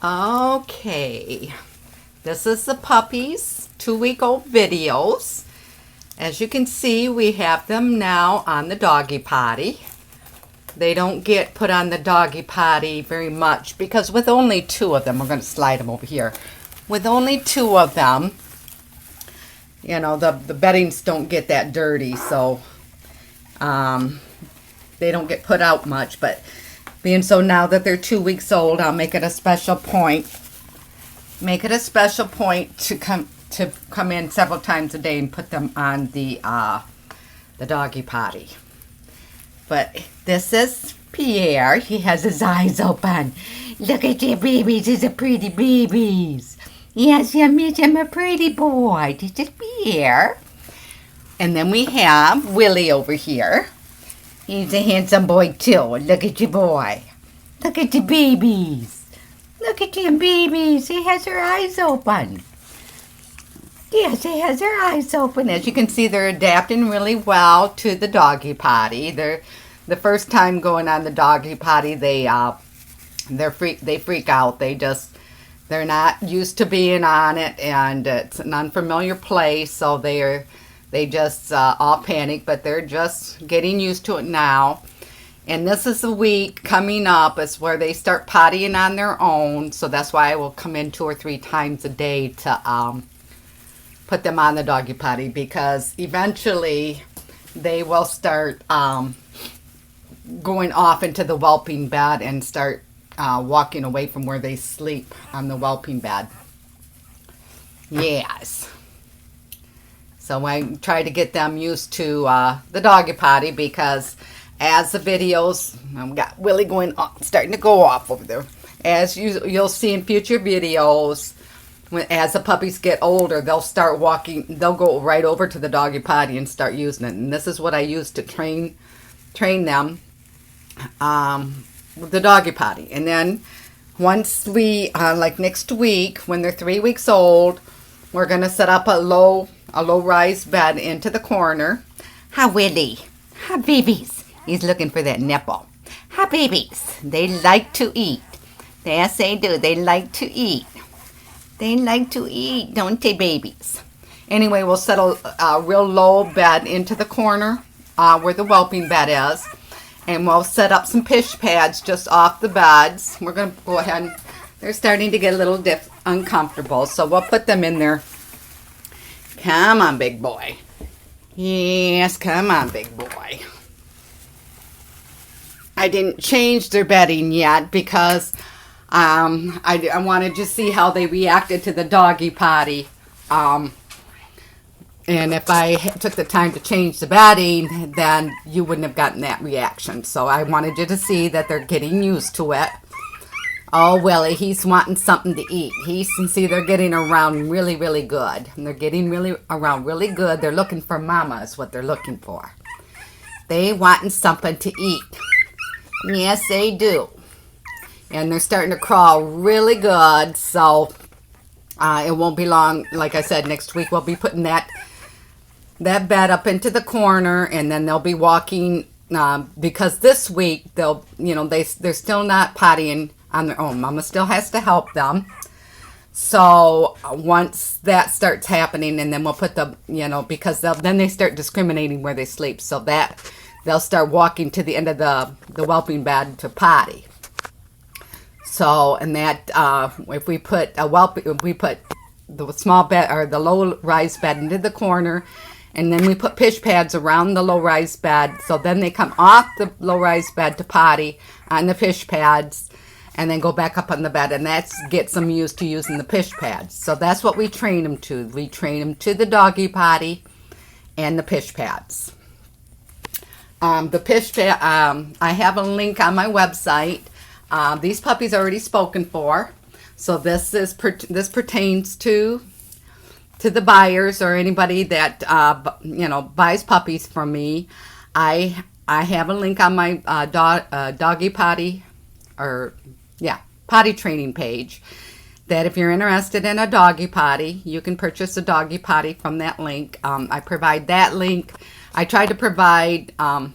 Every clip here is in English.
Okay, this is the puppies 2-week-old videos. As you can see, we have them now on the doggy potty. They don't get put on the doggy potty very much because with only 2 of them, we're going to slide them over here. With only 2 of them, you know, the beddings don't get that dirty, so they don't get put out much. But being so now that they're 2 weeks old, I'll make it a special point. Make it a special point to come in several times a day and put them on the doggy potty. But this is Pierre. He has his eyes open. Look at your babies. These are pretty babies. Yes, I'm a pretty boy. This is Pierre. And then we have Willie over here. He's a handsome boy too. Look at your boy. Look at the babies. Look at them babies. He has her eyes open. Yes, he has their eyes open. As you can see, they're adapting really well to the doggy potty. They're the first time going on the doggy potty. They freak out. They're not used to being on it, and it's an unfamiliar place, so they just all panic. But they're just getting used to it now. And this is the week coming up is where they start pottying on their own. So that's why I will come in 2 or 3 times a day to put them on the doggy potty, because eventually they will start going off into the whelping bed and start walking away from where they sleep on the whelping bed. Yes. So I try to get them used to the doggy potty, because as the videos, I've got Willie going off, starting to go off over there. As you'll see in future videos, as the puppies get older, they'll start walking. They'll go right over to the doggy potty and start using it. And this is what I use to train them with the doggy potty. And then once we like next week, when they're 3 weeks old, we're gonna set up a low rise bed into the corner. Hi, Willie. Hi, babies. He's looking for that nipple. Hi, babies. They like to eat. Yes, they do. They like to eat. They like to eat, don't they, babies? Anyway, we'll set a real low bed into the corner where the whelping bed is. And we'll set up some pish pads just off the beds. We're going to go ahead and they're starting to get a little uncomfortable. So we'll put them in there. Come on, big boy. Yes, come on, big boy. I didn't change their bedding yet because I wanted to see how they reacted to the doggy potty. And if I took the time to change the bedding, then you wouldn't have gotten that reaction. So I wanted you to see that they're getting used to it. Oh, Willie, he's wanting something to eat. You can see they're getting around really, really good. And they're getting around really good. They're looking for mama is what they're looking for. They wanting something to eat. Yes, they do. And they're starting to crawl really good, so it won't be long. Like I said, next week we'll be putting that bed up into the corner, and then they'll be walking because this week they're still not pottying on their own. Mama still has to help them. So once that starts happening, and then we'll put because then they start discriminating where they sleep, so that they'll start walking to the end of the whelping bed to potty. So, and that if we put the small bed or the low rise bed into the corner, and then we put pish pads around the low rise bed, so then they come off the low rise bed to potty on the pish pads, and then go back up on the bed, and that gets them used to using the pish pads. So that's what we train them to. We train them to the doggy potty and the pish pads. The pish pad, I have a link on my website. These puppies are already spoken for, so this pertains to the buyers or anybody that buys puppies from me. I have a link on my doggy potty potty training page. That if you're interested in a doggy potty, you can purchase a doggy potty from that link. I provide that link. I try to provide an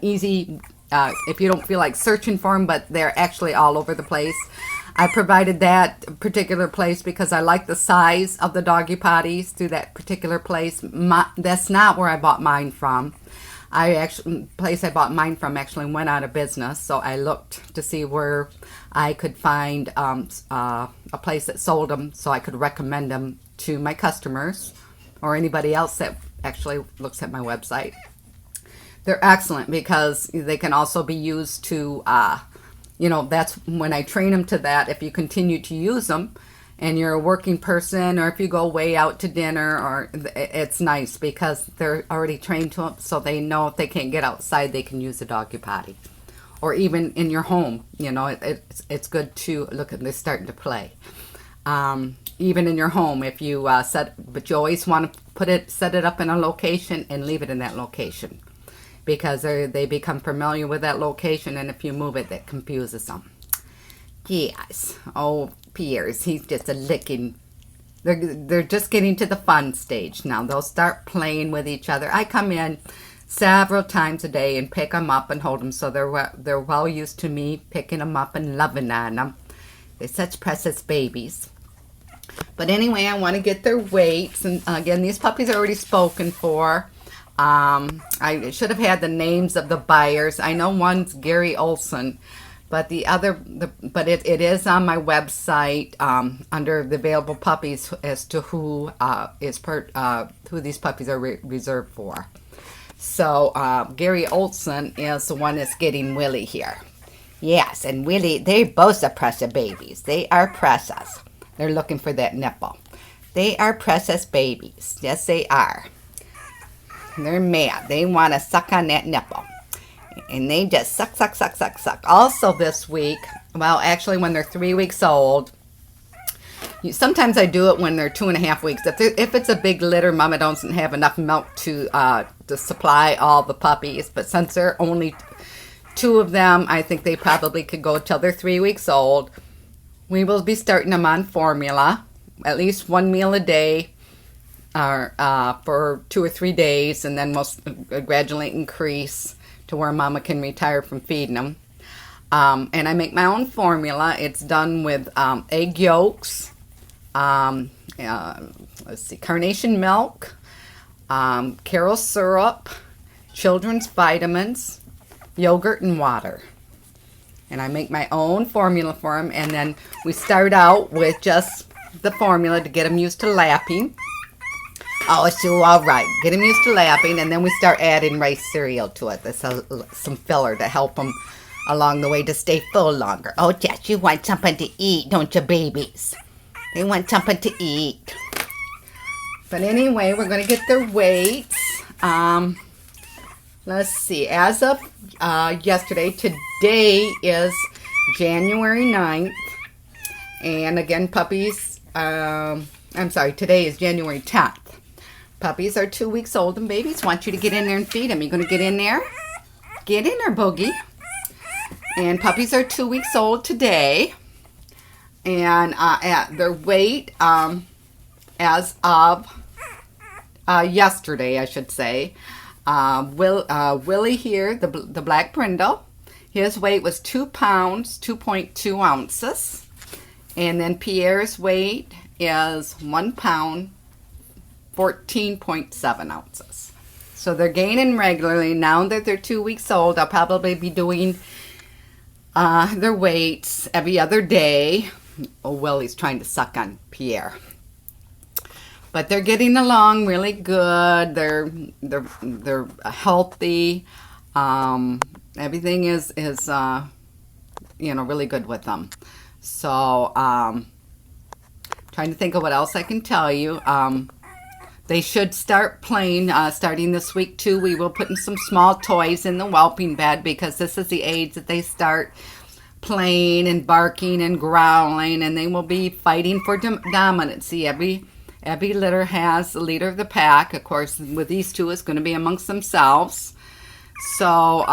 easy if you don't feel like searching for them, but they're actually all over the place. I provided that particular place because I like the size of the doggy potties through that particular place. That's not where I bought mine from. Place I bought mine from actually went out of business, so I looked to see where I could find a place that sold them so I could recommend them to my customers or anybody else that actually looks at my website. They're excellent because they can also be used to, that's when I train them to that. If you continue to use them and you're a working person, or if you go way out to dinner, or it's nice because they're already trained to them, so they know if they can't get outside, they can use a doggy potty. Or even in your home, it's good to look at. They're starting to play. Even in your home, if you but you always want to set it up in a location and leave it in that location, because they become familiar with that location, and if you move it, that confuses them. Yes. Oh, Pierre's, he's just a licking. They're just getting to the fun stage now. They'll start playing with each other. I come in several times a day and pick them up and hold them, so they're well used to me picking them up and loving on them. They're such precious babies. But anyway, I want to get their weights, and again, these puppies are already spoken for. I should have had the names of the buyers. I know one's Gary Olson, but it is on my website under the available puppies as to who these puppies are reserved for. So Gary Olson is the one that's getting Willie here. Yes, and Willie, they both are precious babies. They are precious. They're looking for that nipple. They are precious babies. Yes, they are. They're mad. They want to suck on that nipple. And they just suck, suck, suck, suck, suck. Also this week, well, actually when they're 3 weeks old, sometimes I do it when they're 2.5 weeks. If it's a big litter, Mama doesn't have enough milk to supply all the puppies. But since there are only 2 of them, I think they probably could go till they're 3 weeks old. We will be starting them on formula, at least 1 meal a day. For 2 or 3 days, and then we'll gradually increase to where Mama can retire from feeding them. And I make my own formula. It's done with egg yolks, carnation milk, Carol syrup, children's vitamins, yogurt, and water. And I make my own formula for them, and then we start out with just the formula to get them used to lapping. Oh, it's all right. Get them used to lapping, and then we start adding rice cereal to it. There's some filler to help them along the way to stay full longer. Oh, Jess, you want something to eat, don't you, babies? They want something to eat. But anyway, we're going to get their weights. Let's see. As of yesterday, today is January 9th. And again, puppies, today is January 10th. Puppies are 2 weeks old, and babies want you to get in there and feed them. You going to get in there? Get in there, Boogie. And puppies are 2 weeks old today. And at their weight, as of yesterday, I should say, Willie here, the black brindle, his weight was 2 pounds, 2.2 ounces. And then Pierre's weight is 1 pound, 14.7 ounces. So they're gaining regularly. Now that they're 2 weeks old, I'll probably be doing their weights every other day. Oh, Willie's trying to suck on Pierre. But they're getting along really good. They're healthy. Everything is really good with them. So trying to think of what else I can tell you. They should start playing starting this week too. We will put in some small toys in the whelping bed because this is the age that they start playing and barking and growling, and they will be fighting for dominancy. Every litter has a leader of the pack. Of course, with these two, it's going to be amongst themselves. So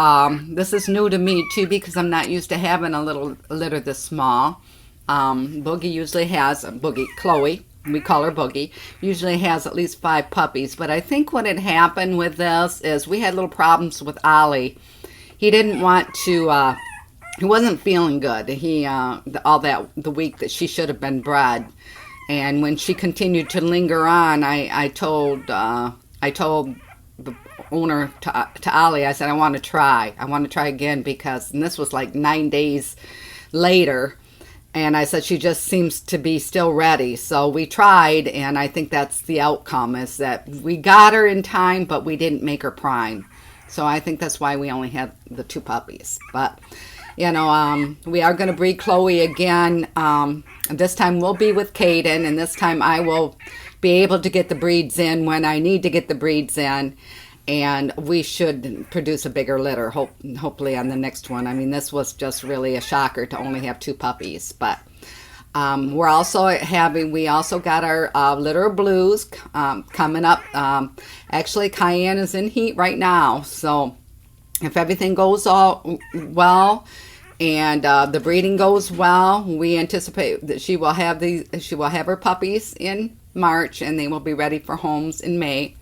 this is new to me too because I'm not used to having a little litter this small. Boogie usually has Khloi. We call her Boogie, usually has at least 5 puppies. But I think what had happened with this is we had little problems with Ollie. he didn't want to, he wasn't feeling good. He, the week that she should have been bred. And when she continued to linger on, I told the owner, to Ollie, I said, I want to try again, because, and this was like 9 days later, and I said, she just seems to be still ready. So we tried, and I think that's the outcome, is that we got her in time, but we didn't make her prime. So I think that's why we only had the 2 puppies. But, you know, we are going to breed Khloi again. This time we'll be with Caden, and this time I will be able to get the breeds in when I need to get the breeds in. And we should produce a bigger litter, hopefully on the next one. I mean, this was just really a shocker to only have 2 puppies. But we also got our litter of blues coming up. Actually, Cayenne is in heat right now. So if everything goes all well and the breeding goes well, we anticipate that she will have her puppies in March, and they will be ready for homes in May.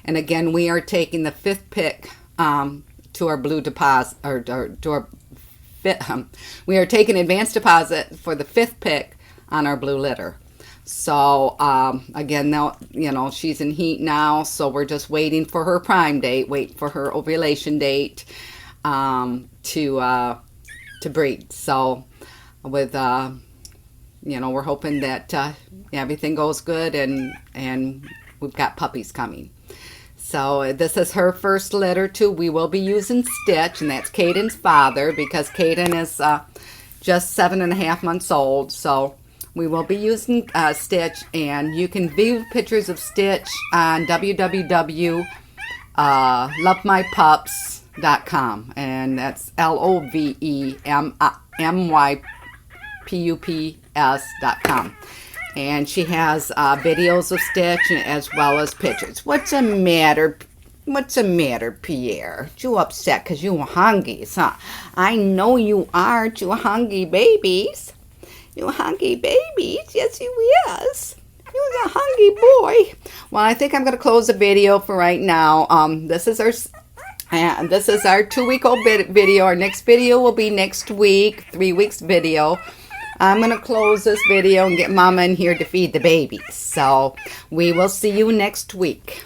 And again, we are taking the 5th pick to our blue deposit, or to our we are taking advance deposit for the 5th pick on our blue litter. So again, now, you know, she's in heat now, so we're just waiting for her prime date, wait for her ovulation date to breed. So with you know, we're hoping that everything goes good, and we've got puppies coming. So this is her first litter too. We will be using Stitch, and that's Caden's father, because Caden is just 7.5 months old. So we will be using Stitch, and you can view pictures of Stitch on www.lovemypups.com, and that's LOVEMYPUPS.com. And she has videos of Stitch as well as pictures. What's the matter? What's the matter, Pierre? You upset because you hungry, huh? I know you are. You hungry babies. You hungry babies. Yes, you is. You're a hungry boy. Well, I think I'm going to close the video for right now. This is our 2-week-old video. Our next video will be next week, 3 weeks video. I'm going to close this video and get Mama in here to feed the babies. So we will see you next week.